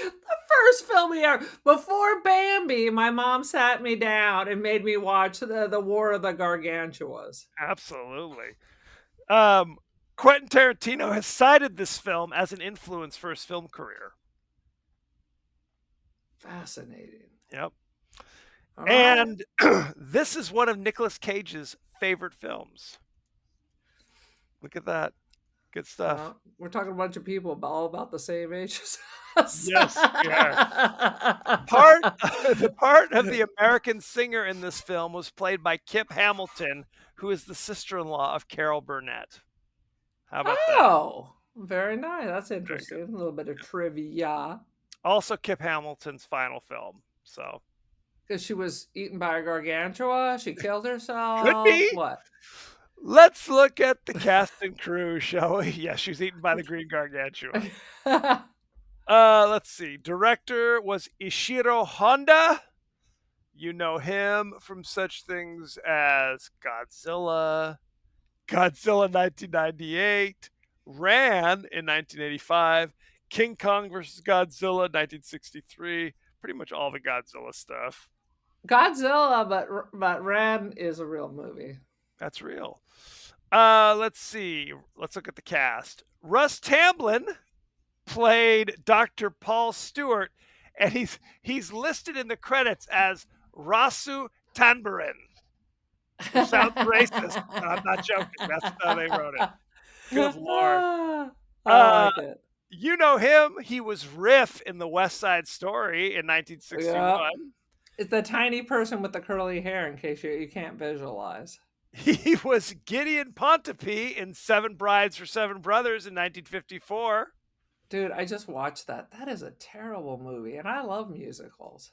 The first film he ever. Before Bambi, my mom sat me down and made me watch the War of the Gargantuas. Absolutely. Quentin Tarantino has cited this film as an influence for his film career. Fascinating. Yep. All right. And this is one of Nicolas Cage's favorite films. Look at that. Good stuff. We're talking a bunch of people all about the same age as us. Yes, the part of the American singer in this film was played by Kip Hamilton, who is the sister-in-law of Carol Burnett. How about that? Oh, very nice. That's interesting. A little bit of trivia. Also Kip Hamilton's final film. So because she was eaten by a gargantua, she killed herself. Could be. What? Let's look at the cast and crew, shall we? Yeah, she was eaten by the green gargantua. Let's see. Director was Ishiro Honda. You know him from such things as Godzilla 1998, Ran in 1985, King Kong vs. Godzilla 1963, pretty much all the Godzilla stuff. Godzilla, but Ran is a real movie. That's real. Let's see. Let's look at the cast. Russ Tamblyn played Dr. Paul Stewart, and he's listed in the credits as Rasu Tanbarin. Which sounds racist, but I'm not joking. That's how they wrote it. Good Lord. I like it. You know him. He was Riff in the West Side Story in 1961. Yeah. It's the tiny person with the curly hair, in case you can't visualize. He was Gideon Pontopee in Seven Brides for Seven Brothers in 1954. Dude, I just watched that. That is a terrible movie, and I love musicals.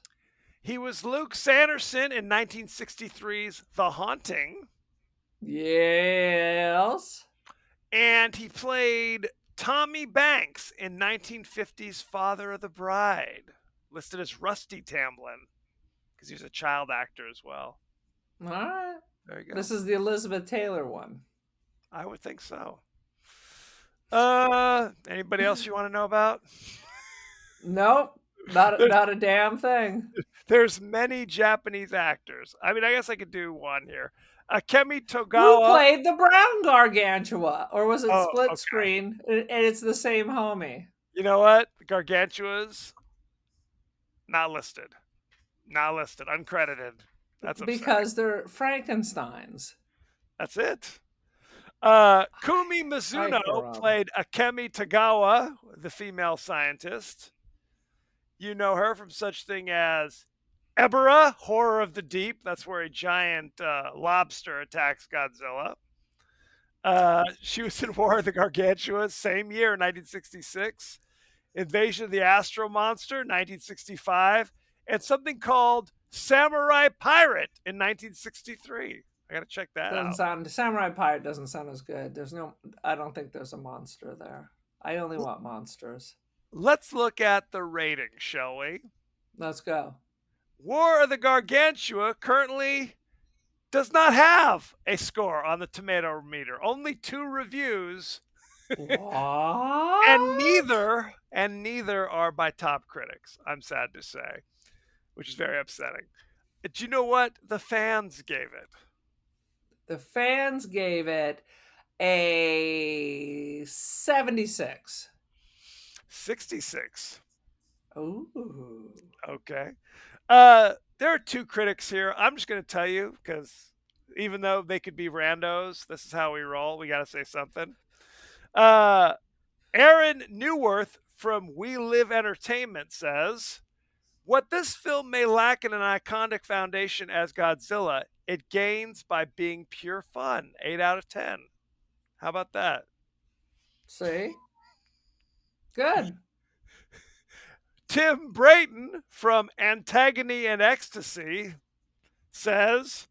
He was Luke Sanderson in 1963's The Haunting. Yes. And he played Tommy Banks in 1950's Father of the Bride, listed as Rusty Tamblyn. because he's a child actor as well. All right. There you go. This is the Elizabeth Taylor one. I would think so. Anybody else you want to know about? Nope. There's, Not a damn thing. there's many Japanese actors. I mean, I guess I could do one here. Akemi Who Togawa. played the brown Gargantua? Or was it Oh, split okay. screen? And it's the same homie. You know what? Gargantuas not listed. Not listed. Uncredited. That's upsetting. Because they're Frankensteins. That's it. Kumi Mizuno Hyper. played Akemi Tagawa, the female scientist. You know her from such thing as Ebera, Horror of the Deep. That's where a giant lobster attacks Godzilla. She was in War of the Gargantuas, same year, 1966. Invasion of the Astro Monster, 1965. And something called Samurai Pirate in 1963. I got to check that Doesn't out. sound Samurai Pirate doesn't sound as good. I don't think there's a monster there. I only want monsters. Let's look at the rating, shall we? Let's go. War of the Gargantua currently does not have a score on the tomato meter. Only 2 reviews. What? and neither are by top critics, I'm sad to say, which is very upsetting. Do you know what the fans gave it? The fans gave it a 76. 66. Ooh. Okay. There are 2 critics here. I'm just going to tell you because even though they could be randos, this is how we roll. We got to say something. Aaron Newworth from We Live Entertainment says, what this film may lack in an iconic foundation as Godzilla, it gains by being pure fun. 8 out of 10. How about that? See? Good. Tim Brayton from Antagony and Ecstasy says,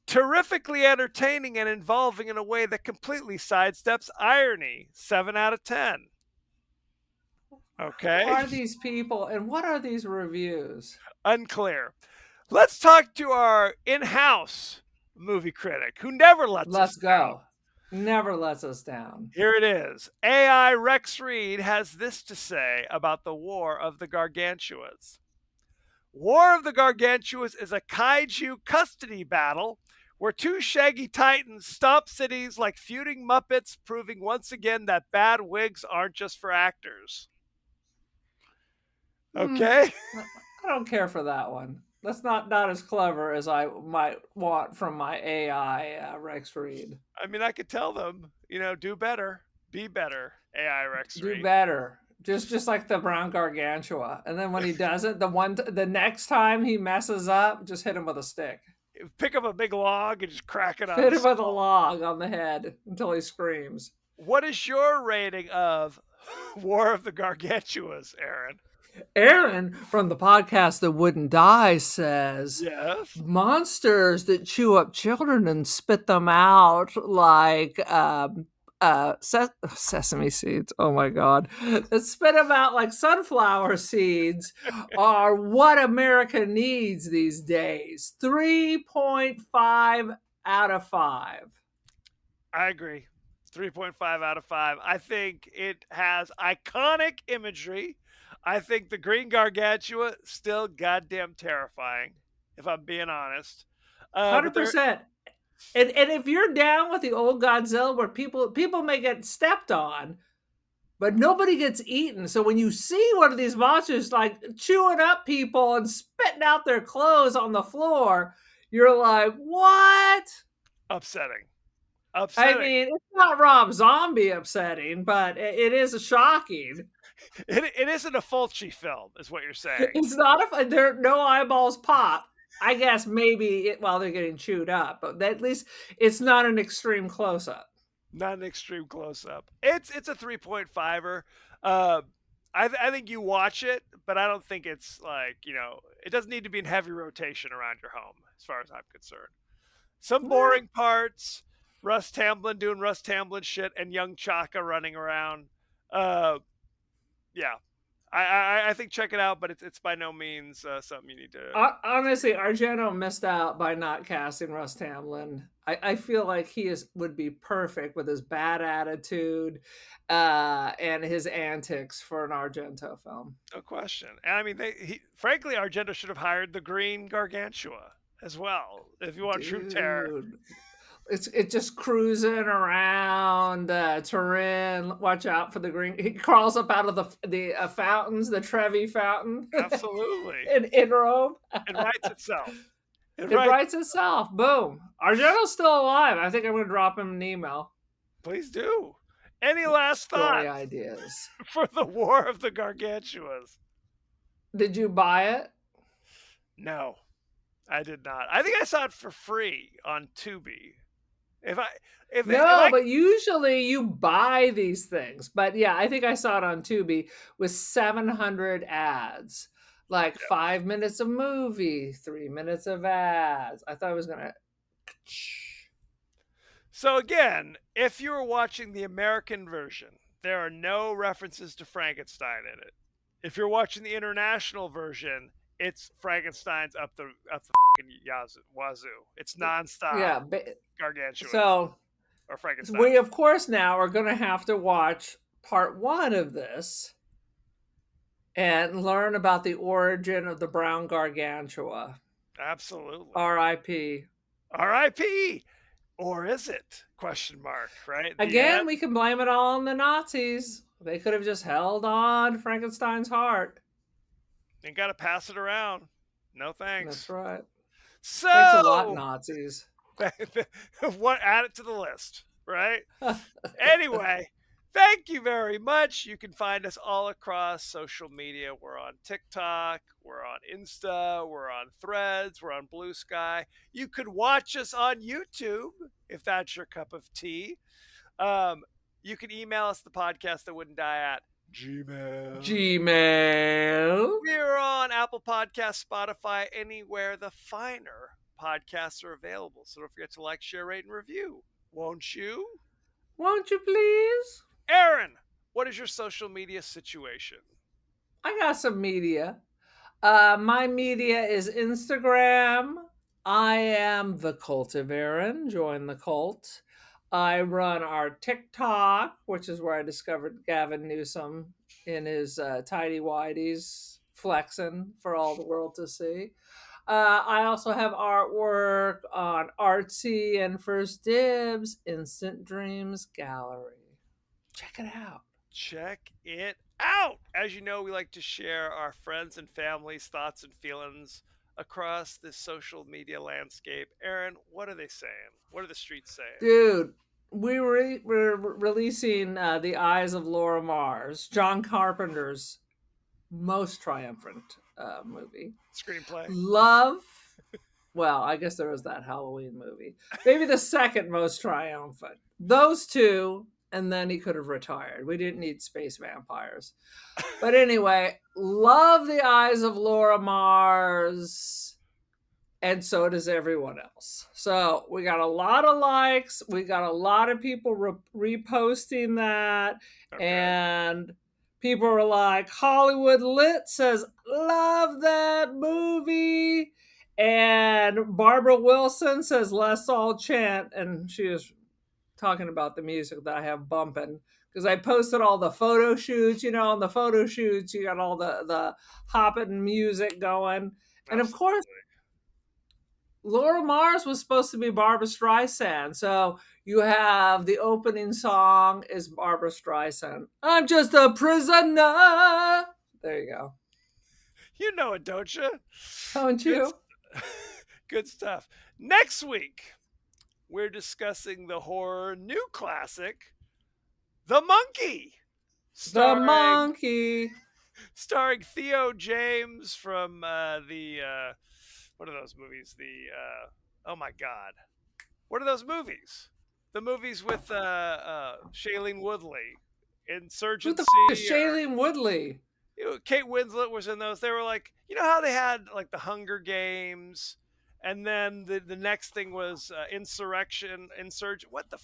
terrifically entertaining and involving in a way that completely sidesteps irony. 7 out of 10. Okay. Who are these people and what are these reviews? Unclear. Let's talk to our in-house movie critic who never lets us down. Never lets us down. Here it is. AI Rex Reed has this to say about the War of the Gargantuas. War of the Gargantuas is a kaiju custody battle where 2 shaggy titans stomp cities like feuding Muppets, proving once again that bad wigs aren't just for actors. Okay? I don't care for that one. That's not as clever as I might want from my AI Rex Reed. I mean, I could tell them, do better, be better, AI Rex Reed. Do better. Just like the brown Gargantua. And then when he doesn't, the next time he messes up, just hit him with a stick. Pick up a big log and just crack it on. Hit him with a log on the head until he screams. What is your rating of War of the Gargantuas, Aaron? Aaron from the podcast That Wouldn't Die says, yes, monsters that chew up children and spit them out like sesame seeds. Oh my God. That spit them out like sunflower seeds are what America needs these days. 3.5 out of 5. I agree. 3.5 out of 5. I think it has iconic imagery. I think the Green Gargantua still goddamn terrifying, if I'm being honest. 100%. And if you're down with the old Godzilla where people may get stepped on, but nobody gets eaten. So when you see one of these monsters like chewing up people and spitting out their clothes on the floor, you're like, what? Upsetting. I mean, it's not Rob Zombie upsetting, but it is shocking. It isn't a Fulci film, is what you're saying. It's not there. No eyeballs pop. I guess maybe while they're getting chewed up, but at least it's not an extreme close up. Not an extreme close up. It's a 3.5er. I think you watch it, but I don't think it's like it doesn't need to be in heavy rotation around your home, as far as I'm concerned. Some boring parts. Russ Tamblyn doing Russ Tamblyn shit and young Chaka running around. Yeah. I think check it out, but it's by no means something you need to. Honestly, Argento missed out by not casting Russ Tamlin. I feel like would be perfect with his bad attitude and his antics for an Argento film. No question. And I mean, frankly, Argento should have hired the Green Gargantua as well. If you want true terror, Dude, it's just cruising around Turin. Watch out for the green. He crawls up out of the fountains, the Trevi fountain, absolutely, in Rome. it writes itself. It writes itself. Boom. Argento's still alive. I think I'm going to drop him an email. Please do. Any last Story thoughts ideas for the War of the Gargantuas? Did you buy it? No, I did not. I think I saw it for free on Tubi. But usually you buy these things. But yeah, I think I saw it on Tubi with 700 ads. Like 5 minutes of movie, 3 minutes of ads. I thought I was gonna. So again, if you were watching the American version, there are no references to Frankenstein in it. If you're watching the international version, it's Frankenstein's up the fucking wazoo. It's nonstop. Yeah, Gargantuan. So or Frankenstein. We of course now are going to have to watch part 1 of this and learn about the origin of the brown gargantua. Absolutely. R.I.P. R.I.P. Or is it? Question mark, right? Again, we can blame it all on the Nazis. They could have just held on Frankenstein's heart. And got to pass it around. No thanks. That's right. So, thanks a lot, Nazis. What? Add it to the list, right? Anyway, thank you very much. You can find us all across social media. We're on TikTok, we're on Insta, we're on Threads, we're on Blue Sky. You could watch us on YouTube if that's your cup of tea. You can email us the podcast that wouldn't die at Gmail. We're on Apple Podcasts, Spotify, anywhere the finer podcasts are available. So don't forget to like, share, rate, and review. Won't you? Won't you please? Aaron, what is your social media situation? I got some media. My media is Instagram. I am the Cult of Aaron. Join the cult. I run our TikTok, which is where I discovered Gavin Newsom in his tidy whities flexing for all the world to see. I also have artwork on Artsy and First Dibs Instant Dreams Gallery. Check it out. Check it out. As you know, we like to share our friends and family's thoughts and feelings across this social media landscape. Aaron, what are they saying? What are the streets saying? Dude, we're releasing The Eyes of Laura Mars, John Carpenter's most triumphant movie. Screenplay. Well, I guess there was that Halloween movie. Maybe the second most triumphant. Those two, and then he could have retired. We didn't need space vampires. But anyway, love The Eyes of Laura Mars. And so does everyone else. So we got a lot of likes. We got a lot of people reposting that. Okay. And people are like, Hollywood Lit says, love that movie. And Barbara Wilson says, let's all chant. And she is talking about the music that I have bumping. Because I posted all the photo shoots, on the photo shoots, you got all the hopping music going. Absolutely. And of course, Laura Mars was supposed to be Barbra Streisand. So you have the opening song is Barbra Streisand. I'm just a prisoner. There you go. You know it, don't you? Don't you? Good stuff. Next week, we're discussing the horror new classic, The Monkey. The Monkey. Starring Theo James from what are those movies? Oh my God. What are those movies? The movies with Shailene Woodley. Insurgency. Who the is Shailene Woodley? Kate Winslet was in those. They were like, how they had like the Hunger Games, and then the next thing was Insurgent. What the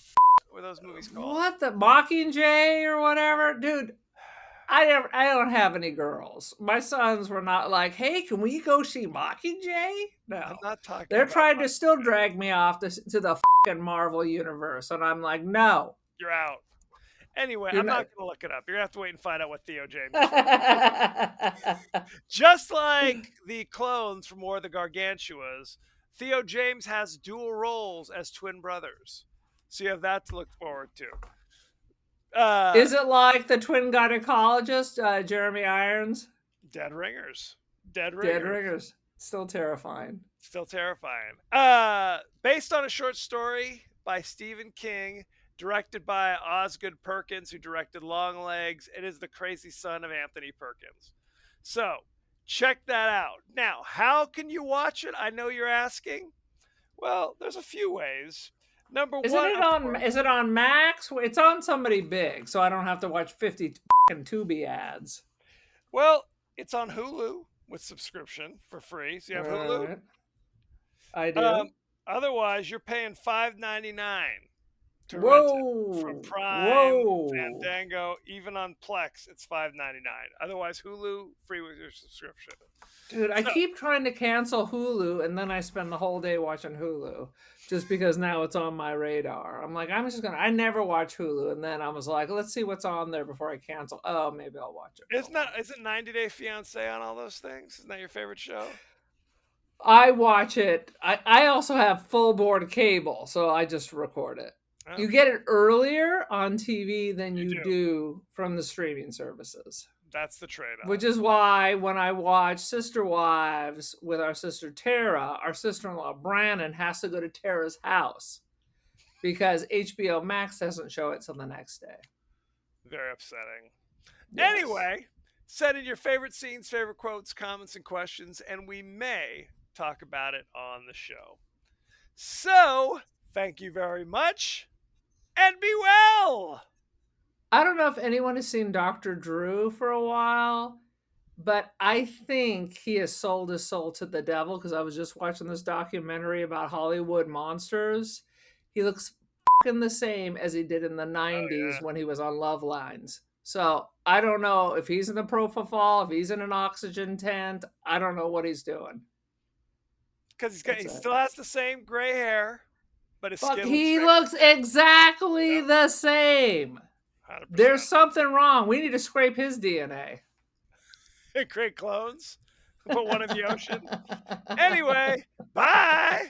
were those movies called? What the Mockingjay or whatever, dude? I don't have any girls. My sons were not like, "Hey, can we go see Mockingjay?" I'm No. not talking They're about trying to Mike. still drag me off to the fucking Marvel universe, and I'm like, "No. You're out. Anyway, You're I'm not." not going to look it up. You're going to have to wait and find out what Theo James is from. Just like the clones from War of the Gargantuas, Theo James has dual roles as twin brothers. So you have that to look forward to. Is it like the twin gynecologist, Jeremy Irons? Dead Ringers. Dead Dead Ringers. Ringers. Still terrifying. Still terrifying. Based on a short story by Stephen King, directed by Osgood Perkins, who directed Longlegs. It is the crazy son of Anthony Perkins. So check that out. Now, how can you watch it? I know you're asking. Well, there's a few ways. Number Isn't one, it of on? course. Is it on Max? It's on somebody big, so I don't have to watch 50 fucking Tubi ads. Well, it's on Hulu with subscription for free. So you have Hulu. Right. I Um, do. Otherwise, you're paying $5.99 to rent it from Whoa, Prime, whoa, Fandango, even on Plex. It's $5.99. Otherwise, Hulu free with your subscription. dude! I So keep trying to cancel Hulu, and then I spend the whole day watching Hulu, just because now it's on my radar. I'm like, I'm just gonna. I never watch Hulu, and then I was like, let's see what's on there before I cancel. Oh, maybe I'll watch it for a while. isn't 90 Day Fiance on all those things? Isn't that your favorite show? I watch it. I also have full board cable, so I just record it. You Okay, get it earlier on TV than you you do. do from the streaming services. That's the trade-off. Which is why when I watch Sister Wives with our sister Tara, our sister-in-law Brandon has to go to Tara's house because HBO Max doesn't show it till the next day. Very upsetting. Yes. Anyway, send in your favorite scenes, favorite quotes, comments, and questions, and we may talk about it on the show. So, thank you very much, and be well. I don't know if anyone has seen Dr. Drew for a while, but I think he has sold his soul to the devil because I was just watching this documentary about Hollywood monsters. He looks fucking the same as he did in the Oh 90s yeah, when he was on Love Lines. So I don't know if he's in the propofol, if he's in an oxygen tent. I don't know what he's doing. because That's he it. still has the same gray hair, but his Fuck, skin looks he very looks exactly Yep. the same. 100%. There's something wrong. We need to scrape his DNA. Create clones, put one in the ocean. Anyway, bye.